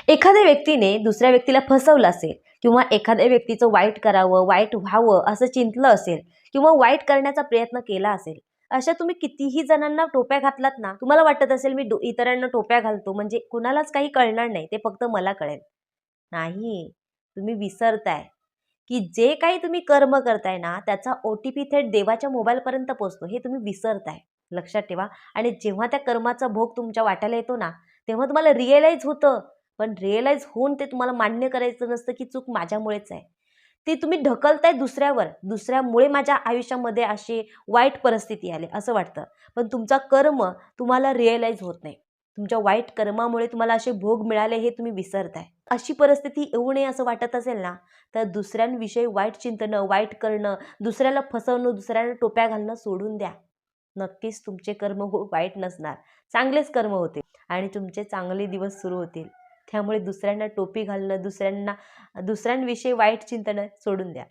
एखाद्या व्यक्तीने दुसऱ्या व्यक्तीला फसवलं असेल किंवा एखाद्या व्यक्तीचं वाईट करावं, वाईट व्हावं असं चिंतलं असेल किंवा वाईट करण्याचा प्रयत्न केला असेल, अशा तुम्ही कितीही जणांना टोप्या घातलात ना, तुम्हाला वाटत असेल मी इतरांना टोप्या घालतो म्हणजे कुणालाच काही कळणार नाही, ते फक्त मला कळेल. नाही, तुम्ही विसरताय की जे काही तुम्ही कर्म करताय ना, त्याचा ओ-टी-पी थेट देवाच्या मोबाईलपर्यंत पोहोचतो, हे तुम्ही विसरताय. लक्षात ठेवा. आणि जेव्हा त्या कर्माचा भोग तुमच्या वाट्याला येतो ना, तेव्हा तुम्हाला रिअलाईज होतं. पण रिअलाईज होऊन ते तुम्हाला मान्य करायचं नसतं, की चूक माझ्यामुळेच आहे. ते तुम्ही ढकलताय दुसऱ्यावर. दुसऱ्यामुळे माझ्या आयुष्यामध्ये अशी वाईट परिस्थिती आली असं वाटतं. पण तुमचा कर्म तुम्हाला रिअलाईज होत नाही. तुमच्या वाईट कर्मामुळे तुम्हाला असे भोग मिळाले हे तुम्ही विसरताय. अशी परिस्थिती येऊ नये असं वाटत असेल ना, तर दुसऱ्यांविषयी वाईट चिंतनं, वाईट करणं, दुसऱ्याला फसवणं, दुसऱ्याला टोप्या घालणं सोडून द्या. नक्कीच तुमचे कर्म वाईट नसणार. चांगलेच कर्म होतील आणि तुमचे चांगले दिवस सुरू होतील. त्यामुळे दुसऱ्यांना टोपी घालणं, दुसऱ्यांविषयी वाईट चिंतनं सोडून द्या.